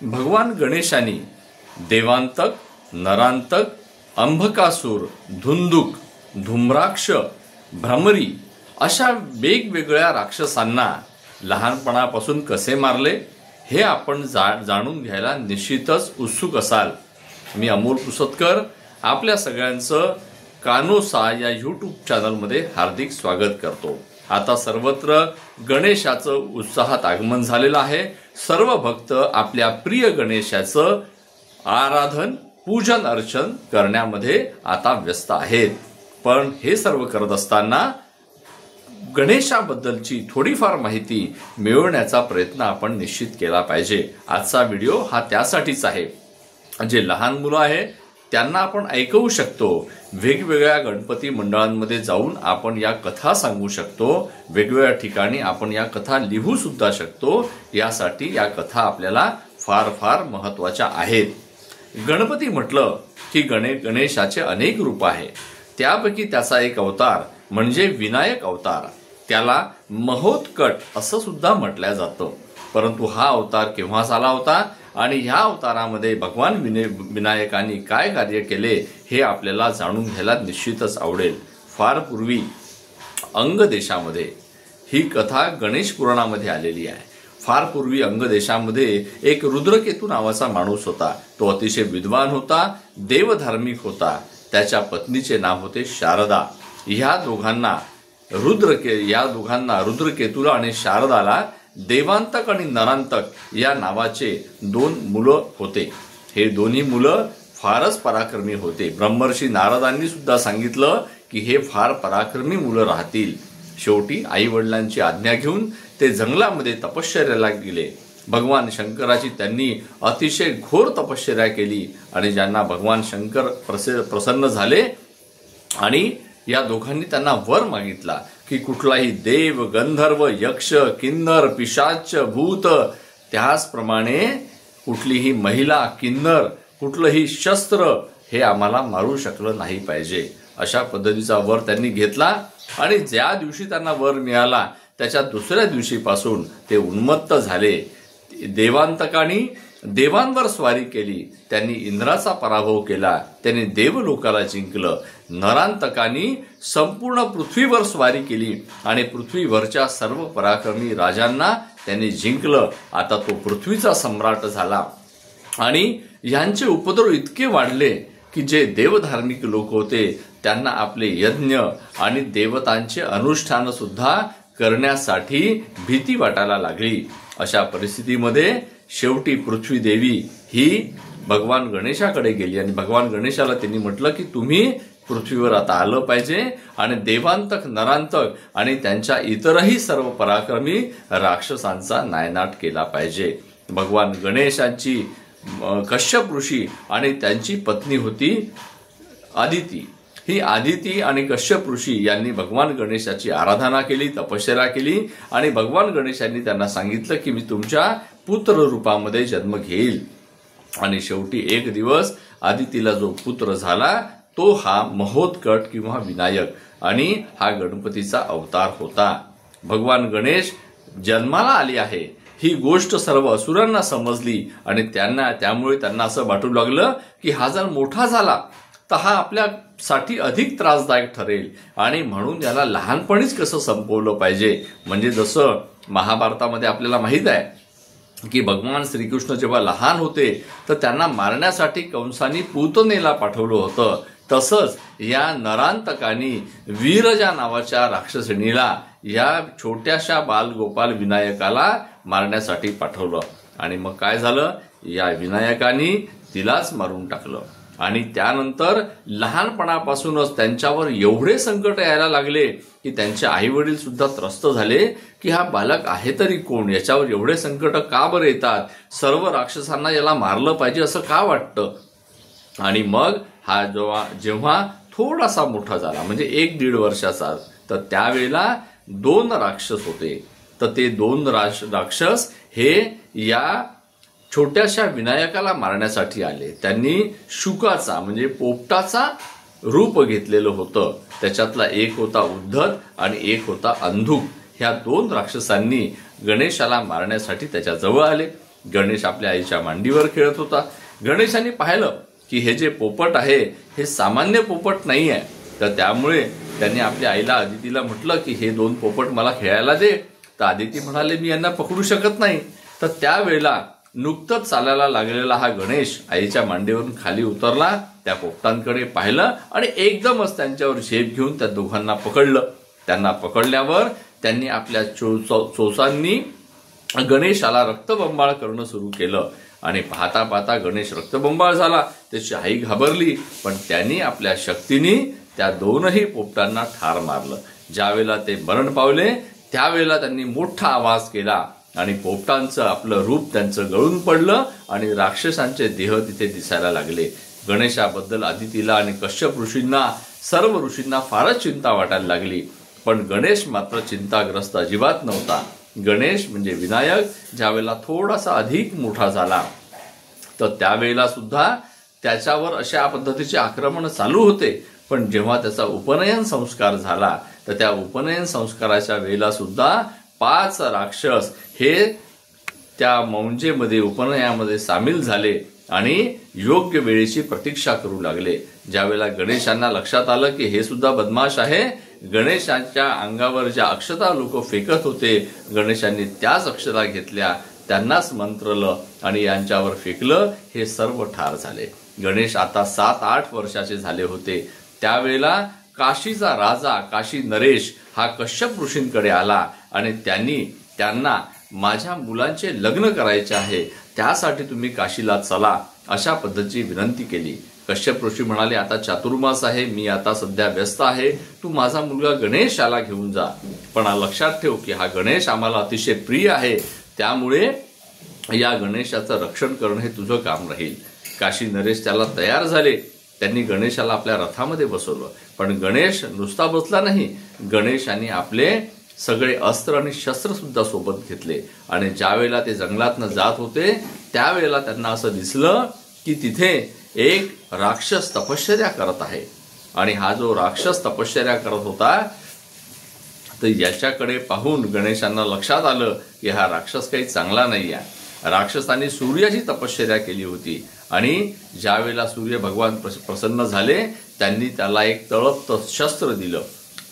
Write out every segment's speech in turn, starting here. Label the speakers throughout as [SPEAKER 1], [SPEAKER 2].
[SPEAKER 1] भगवान गणेशानी देवांतक, नरांतक, अंभकासूर, धुंदुक, धूम्राक्ष, भ्रमरी अशा वेगवेगळ्या राक्षसांना लहानपणापासून कसे मारले हे आपण जाणून घ्यायला निश्चितच उत्सुक असाल. मी अमोल पुसतकर आपल्या सगळ्यांचं कानोसा या यूट्यूब चॅनलमध्ये हार्दिक स्वागत करतो. आता सर्वत्र गणेशाचं उत्साहात आगमन झालेलं आहे. सर्व भक्त आपल्या प्रिय गणेशाचं आराधन, पूजन अर्चन करण्यामध्ये आता व्यस्त आहेत. पण हे सर्व करत असताना गणेशाबद्दलची थोडीफार माहिती मिळवण्याचा प्रयत्न आपण निश्चित केला पाहिजे. आजचा व्हिडिओ हा त्यासाठीच आहे. जे लहान मुलं आहे त्यांना आपण ऐकवू शकतो. वेगवेगळ्या गणपती मंडळांमध्ये जाऊन आपण या कथा सांगू शकतो. वेगवेगळ्या ठिकाणी आपण या कथा लिहू सुद्धा शकतो. यासाठी या कथा आपल्याला फार फार महत्त्वाच्या आहेत. गणपती म्हटलं की गणेशाचे अनेक रूप आहे. त्यापैकी त्याचा एक अवतार म्हणजे विनायक अवतार. त्याला महोत्कट असं सुद्धा म्हटलं जातं. परंतु हा अवतार केव्हा झाला होता आणि ह्या अवतारामध्ये भगवान विनायकांनी काय कार्य केले हे आपल्याला जाणून घ्यायला निश्चितच आवडेल. फार पूर्वी अंग देशामध्ये ही कथा गणेश पुराणामध्ये आलेली आहे. फार पूर्वी अंग देशामध्ये एक रुद्रकेतू नावाचा माणूस होता. तो अतिशय विद्वान होता, देवधार्मिक होता. त्याच्या पत्नीचे नाव होते शारदा. या दोघांना रुद्रकेतूला आणि शारदाला देवांतक आणि नरांतक या नावाचे 2 मुलं होते. हे दोन्ही मुलं फारच पराक्रमी होते. ब्रह्मर्षी नारदांनी सुद्धा सांगितलं की हे फार पराक्रमी मुलं राहतील. शेवटी आई वडिलांची आज्ञा घेऊन ते जंगलामध्ये तपश्चर्याला गेले. भगवान शंकराची त्यांनी अतिशय घोर तपश्चर्या केली आणि ज्यांना भगवान शंकर प्रसन्न झाले आणि या दोघांनी त्यांना वर मागितला की कुठलाही देव, गंधर्व, यक्ष, किन्नर, पिशाच, भूत, त्याचप्रमाणे कुठलीही महिला, किन्नर, कुठलंही शस्त्र हे आम्हाला मारू शकलं नाही पाहिजे. अशा पद्धतीचा वर त्यांनी घेतला आणि ज्या दिवशी त्यांना वर मिळाला त्याच्या दुसऱ्या दिवशीपासून ते उन्मत्त झाले. देवांतकांनी देवांवर स्वारी केली. त्यांनी इंद्राचा पराभव केला. त्यांनी देवलोकाला जिंकलं. नरांतकांनी संपूर्ण पृथ्वीवर स्वारी केली आणि पृथ्वीवरच्या सर्व पराक्रमी राजांना त्यांनी जिंकलं. आता तो पृथ्वीचा सम्राट झाला आणि यांचे उपद्रव इतके वाढले की जे देवधार्मिक लोक होते त्यांना आपले यज्ञ आणि देवतांचे अनुष्ठान सुद्धा करण्यासाठी भीती वाटायला लागली. अशा परिस्थितीमध्ये शेवटी पृथ्वी देवी ही भगवान गणेशाकडे गेली आणि भगवान गणेशाला त्यांनी म्हटलं की तुम्ही पृथ्वीवर आता आलं पाहिजे आणि देवांतक, नरांतक आणि त्यांच्या इतरही सर्व पराक्रमी राक्षसांचा नायनाट केला पाहिजे. भगवान गणेशांची कश्यप ऋषी आणि त्यांची पत्नी होती आदिती. ही आदिती आणि कश्यप ऋषी यांनी भगवान गणेशाची आराधना केली, तपश्चर्या केली आणि भगवान गणेशांनी त्यांना सांगितलं की मी तुमच्या पुत्र रूपामध्ये जन्म घेईल. आणि शेवटी एक दिवस आदितीला जो पुत्र झाला तो हा महोत्कट किंवा विनायक आणि हा गणपतीचा अवतार होता. भगवान गणेश जन्माला आले आहे ही गोष्ट सर्व असुरांना समजली आणि त्यामुळे त्यांना असं वाटू लागलं की हा जर मोठा झाला तर हा आपल्यासाठी अधिक त्रासदायक ठरेल आणि म्हणून याला लहानपणीच कसं संपवलं पाहिजे. म्हणजे जसं महाभारतामध्ये आपल्याला माहित आहे की भगवान श्रीकृष्ण जेव्हा लहान होते तर त्यांना मारण्यासाठी कंसानी पूतनेला पाठवलं होतं. तसंच या नरांतकांनी वीरजा नावाच्या राक्षसिणीला या छोट्याशा बालगोपाल विनायकाला मारण्यासाठी पाठवलं आणि मग काय झालं, या विनायकांनी तिलाच मारून टाकलं. आणि त्यानंतर लहानपणापासूनच त्यांच्यावर एवढे संकट यायला लागले की त्यांचे आई वडील सुद्धा त्रस्त झाले की हा बालक आहे तरी कोण, याच्यावर एवढे संकट का बरं येतात, सर्व राक्षसांना याला मारलं पाहिजे असं का वाटतं. आणि मग हा जेव्हा थोडासा मोठा झाला म्हणजे 1-1.5 वर्षाचा, तर त्यावेळेला 2 राक्षस होते. तर ते 2 राक्षस हे या छोट्याशा विनायकाला मारण्यासाठी आले. त्यांनी शुकाचा म्हणजे पोपटाचा रूप घेतलेलं होतं. त्याच्यातला एक होता उद्धत आणि एक होता अंधुक. ह्या 2 राक्षसांनी गणेशाला मारण्यासाठी त्याच्या जवळ आले. गणेश आपल्या आईच्या मांडीवर खेळत होता. गणेशाने पाहिलं की हे जे पोपट आहे हे सामान्य पोपट नाही आहे. तर त्यामुळे त्यांनी आपल्या आईला आदितीला म्हटलं की हे 2 पोपट मला खेळायला दे. तर आदिती म्हणाले मी यांना पकडू शकत नाही. तर त्यावेळेला नुकतंच चालायला लागलेला हा गणेश आईच्या मांडीवरून खाली उतरला, त्या पोपटांकडे पाहिलं आणि एकदमच त्यांच्यावर झेप घेऊन त्या दोघांना पकडलं. त्यांना पकडल्यावर त्यांनी आपल्या चोचांनी गणेशाला रक्तबंबाळ करणं सुरू केलं आणि पाहता पाहता गणेश रक्तबंबाळ झाला. त्याची आई घाबरली, पण त्यांनी आपल्या शक्तीने त्या 2ही पोपटांना ठार मारलं. ज्यावेळेला ते मरण पावले त्यावेळेला त्यांनी मोठा आवाज केला आणि पोपटांचं आपलं रूप त्यांचं गळून पडलं आणि राक्षसांचे देह तिथे दिसायला लागले. गणेशाबद्दल आदितीला आणि कश्यप ऋषींना, सर्व ऋषींना फारच चिंता वाटायला लागली. पण गणेश मात्र चिंताग्रस्त अजिबात नव्हता. गणेश म्हणजे विनायक ज्यावेळेला थोडासा अधिक मोठा झाला तर त्यावेळेला सुद्धा त्याच्यावर अशा पद्धतीचे आक्रमण चालू होते. पण जेव्हा त्याचा उपनयन संस्कार झाला तर त्या उपनयन संस्काराच्या वेळेला सुद्धा 5 राक्षस हे त्या मौंजेमध्ये उपनयनामध्ये सामील झाले आणि योग्य वेळेची प्रतीक्षा करू लागले. ज्यावेळेला गणेशांना लक्षात आलं की हे सुद्धा बदमाश आहे, गणेशांच्या अंगावर ज्या अक्षता लोक फेकत होते गणेशांनी त्याच अक्षता घेतल्या, त्यांनाच मंत्रलं आणि यांच्यावर फेकलं. हे सर्व ठार झाले. गणेश आता 7-8 वर्षाचे झाले होते. त्यावेळेला काशीचा राजा काशी नरेश हा कश्यप ऋषींकडे आला आणि त्यांना माझ्या मुलांचे लग्न करायचे आहे, त्यासाठी तुम्ही काशीला चला अशा पद्धतीची विनंती केली. कश्यप ऋषी म्हणाले आता चातुर्मास आहे, मी आता सध्या व्यस्त आहे, तू माझा मुलगा गणेश याला घेऊन जा. पण लक्षात ठेव की हा गणेश आम्हाला अतिशय प्रिय आहे, त्यामुळे या गणेशाचं रक्षण करणं हे तुझं काम राहील. काशी नरेश त्याला तयार झाले. त्यांनी गणेशाला आपल्या रथामध्ये बसवलं. पण गणेश नुसता बसला नाही, गणेशाने आपले सगळे अस्त्र आणि शस्त्र सुद्धा सोबत घेतले आणि ज्यावेळेला ते जंगलातनं जात होते त्यावेळेला त्यांना असं दिसलं की तिथे एक राक्षस तपश्चर्या करत आहे. आणि हा जो राक्षस तपश्चर्या करत होता तर याच्याकडे पाहून गणेशांना लक्षात आलं की हा राक्षस काही चांगला नाही आहे. राक्षसांनी सूर्याची तपश्चर्या केली होती आणि ज्यावेळेला सूर्य भगवान प्रसन्न झाले त्यांनी त्याला एक तळपतं शस्त्र दिलं.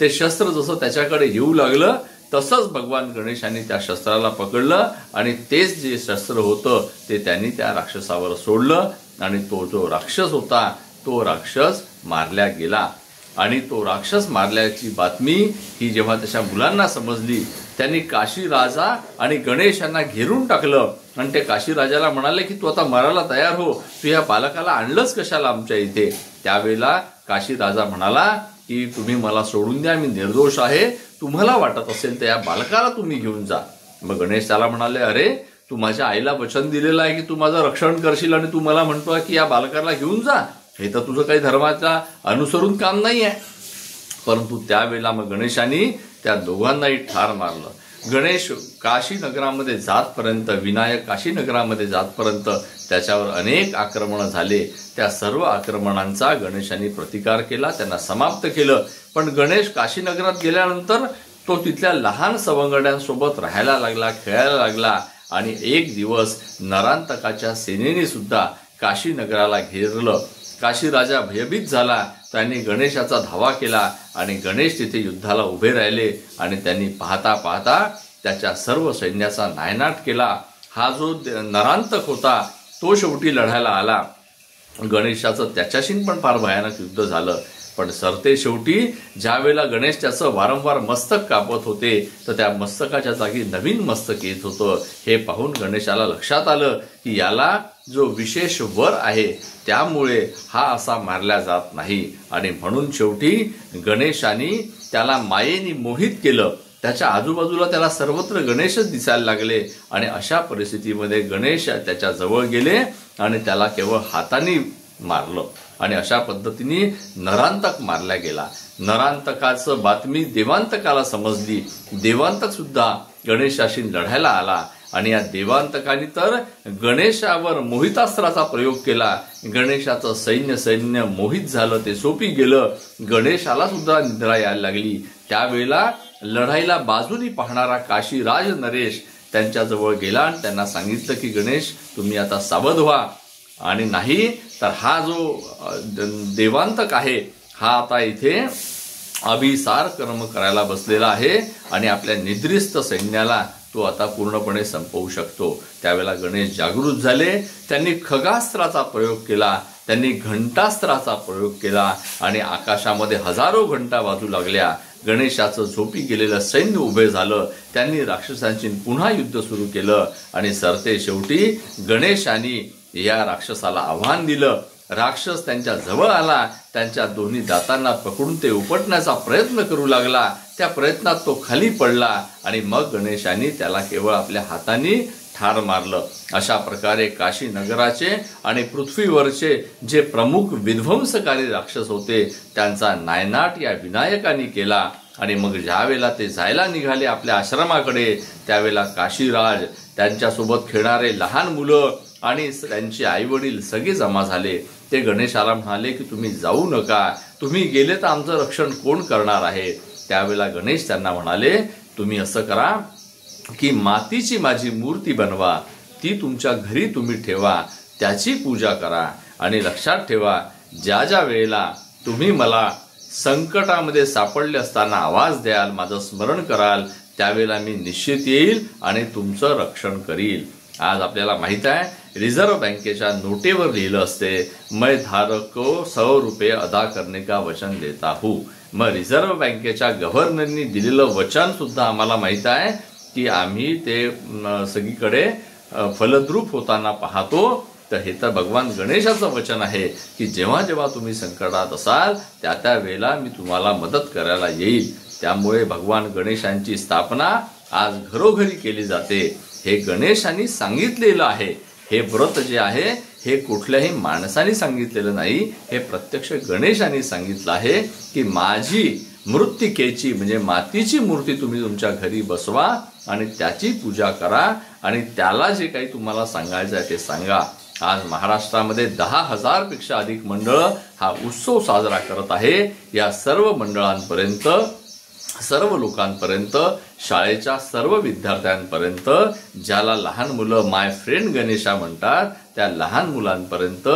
[SPEAKER 1] ते शस्त्र जसं त्याच्याकडे येऊ लागलं तसंच भगवान गणेशांनी त्या शस्त्राला पकडलं आणि तेच जे शस्त्र होतं ते त्यांनी त्या राक्षसावर सोडलं आणि तो जो राक्षस होता तो राक्षस मारला गेला. आणि तो राक्षस मारल्याची बातमी ही जेव्हा त्याच्या मुलांना समजली त्यांनी काशी राजा आणि गणेश यांना घेरून टाकलं आणि ते काशी राजाला म्हणाले की तू आता मरायला तयार हो, तू या बालकाला आणलंच कशाला आमच्या इथे. त्यावेळेला काशी राजा म्हणाला की तुम्ही मला सोडून द्या, मी निर्दोष आहे, तुम्हाला वाटत असेल तर या बालकाला तुम्ही घेऊन जा. मग गणेश त्याला म्हणाले अरे तू माझ्या आईला वचन दिलेलं आहे की तू माझं रक्षण करशील आणि तू मला म्हणतोय की या बालकाला घेऊन जा, हे तर तुझं काही धर्माचा अनुसरून काम नाही आहे. परंतु त्यावेळेला मग गणेशांनी त्या दोघांनाही ठार मारलं. गणेश काशी नगरामध्ये जातपर्यंत, विनायक काशी नगरामध्ये जातपर्यंत त्याच्यावर अनेक आक्रमणं झाले. त्या सर्व आक्रमणांचा गणेशांनी प्रतिकार केला, त्यांना समाप्त केलं. पण गणेश काशी नगरात गेल्यानंतर तो तिथल्या लहान सवंगड्यांसोबत राहायला लागला, खेळायला लागला आणि एक दिवस नरांतकाच्या सेनेने सुद्धा काशी नगराला घेरलं. काशी राजा भयभीत झाला. त्यांनी गणेशाचा धावा केला आणि गणेश तिथे युद्धाला उभे राहिले आणि त्यांनी पाहता पाहता त्याच्या सर्व सैन्याचा नायनाट केला. हा जो नरांतक होता तो शेवटी लढायला आला. गणेशाचं त्याच्याशी पण फार भयानक युद्ध झालं. पण सरते शेवटी ज्या वेळेला गणेश त्याचं वारंवार मस्तक कापत होते तर त्या मस्तकाच्या जागी नवीन मस्तक येत होतं. हे पाहून गणेशाला लक्षात आलं की याला जो विशेष वर आहे त्यामुळे हा असा मारला जात नाही. आणि म्हणून शेवटी गणेशाने त्याला मायेने मोहित केलं. त्याच्या आजूबाजूला त्याला सर्वत्र गणेशच दिसायला लागले आणि अशा परिस्थितीमध्ये गणेश त्याच्या जवळ गेले आणि त्याला केवळ हाताने मारलं आणि अशा पद्धतीने नरांतक मारला गेला. नरांतकाचं बातमी देवांतकाला समजली. देवांतक सुद्धा गणेशाशी लढायला आला आणि या देवांतकाने तर गणेशावर मोहितास्त्राचा प्रयोग केला. गणेशाचं सैन्य मोहित झालं, ते सोपी गेलं. गणेशाला सुद्धा निद्रा यायला लागली. त्यावेळेला लढाईला बाजूनी पाहणारा काशीराज नरेश त्यांच्याजवळ गेला आणि त्यांना सांगितलं की गणेश तुम्ही आता सावध व्हा, आणि नाही तर हा जो देवांतक आहे हा आता इथे अभिसार कर्म करायला बसलेला आहे आणि आपल्या निद्रिस्त सैन्याला तो आता पूर्णपणे संपवू शकतो. त्यावेळेला गणेश जागृत झाले. त्यांनी खगास्त्राचा प्रयोग केला, त्यांनी घंटास्त्राचा प्रयोग केला आणि आकाशामध्ये हजारो घंटा वाजू लागल्या. गणेशाचं झोपी गेलेलं सैन्य उभे झालं. त्यांनी राक्षसांची पुन्हा युद्ध सुरू केलं आणि सरते शेवटी गणेशाने या राक्षसाला आव्हान दिलं. राक्षस त्यांच्या जवळ आला, त्यांच्या दोन्ही दातांना पकडून ते उपटण्याचा प्रयत्न करू लागला. त्या प्रयत्नात तो खाली पडला आणि मग गणेशाने त्याला केवळ आपल्या हाताने ठार मारलं. अशा प्रकारे काशी नगराचे आणि पृथ्वीवरचे जे प्रमुख विध्वंसकारी राक्षस होते त्यांचा नायनाट या विनायकाने केला. आणि मग ज्यावेळेला ते जायला निघाले आपल्या आश्रमाकडे त्यावेळेला काशीराज, त्यांच्यासोबत खेळणारे लहान मुलं आणि त्यांचे आई वडील सगळे जमा झाले. ते गणेशाला म्हणाले की तुम्ही जाऊ नका, तुम्ही गेले तर आमचं रक्षण कोण करणार आहे. त्यावेळेला गणेश त्यांना म्हणाले तुम्ही असं करा की मातीची माझी मूर्ती बनवा, ती तुमच्या घरी तुम्ही ठेवा, त्याची पूजा करा आणि लक्षात ठेवा ज्या ज्या वेळेला तुम्ही मला संकटामध्ये सापडले असताना आवाज द्याल, माझं स्मरण कराल, त्यावेळेला मी निश्चित येईल आणि तुमचं रक्षण करील. आज आपल्याला माहित आहे रिझर्व्ह बँकेच्या नोटेवर लिहिलं असते मैं धारक को 100 रुपये अदा करने का वचन देता हूँ. मग रिझर्व्ह बँकेच्या गव्हर्नरनी दिलेलं वचन सुद्धा आम्हाला माहित आहे की आम्ही ते सगळीकडे फलद्रूप होताना पाहतो. तर हे तर भगवान गणेशाचं वचन आहे की जेव्हा जेव्हा तुम्ही संकटात असाल त्या त्या वेळेला मी तुम्हाला मदत करायला येईल. त्यामुळे भगवान गणेशांची स्थापना आज घरोघरी केली जाते. हे गणेशांनी सांगितलेलं आहे. हे व्रत जे आहे हे कुठल्याही माणसाने सांगितलेलं नाही, हे प्रत्यक्ष गणेशांनी सांगितलं आहे की माझी मृत्तिकेची म्हणजे मातीची मूर्ती तुम्ही तुमच्या घरी बसवा आणि त्याची पूजा करा आणि त्याला जे काही तुम्हाला सांगायचं आहे ते सांगा. आज महाराष्ट्रामध्ये 10,000 पेक्षा अधिक मंडळ हा उत्सव साजरा करत आहे. या सर्व मंडळांपर्यंत, सर्व लोकांपर्यंत, शाळेच्या सर्व विद्यार्थ्यांपर्यंत, ज्याला लहान मुलं माय फ्रेंड गणेशा म्हणतात त्या लहान मुलांपर्यंत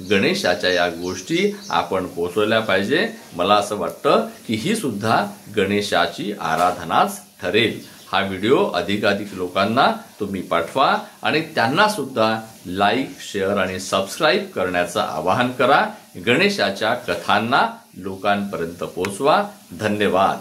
[SPEAKER 1] गणेशाच्या या गोष्टी आपण पोहोचवल्या पाहिजे. मला असं वाटतं की ही सुद्धा गणेशाची आराधनाच ठरेल. हा व्हिडिओ अधिकाधिक लोकांना तुम्ही पाठवा आणि त्यांना सुद्धा लाईक, शेअर आणि सबस्क्राईब करण्याचं आवाहन करा. गणेशाच्या कथांना लोकांपर्यंत पोहोचवा. धन्यवाद.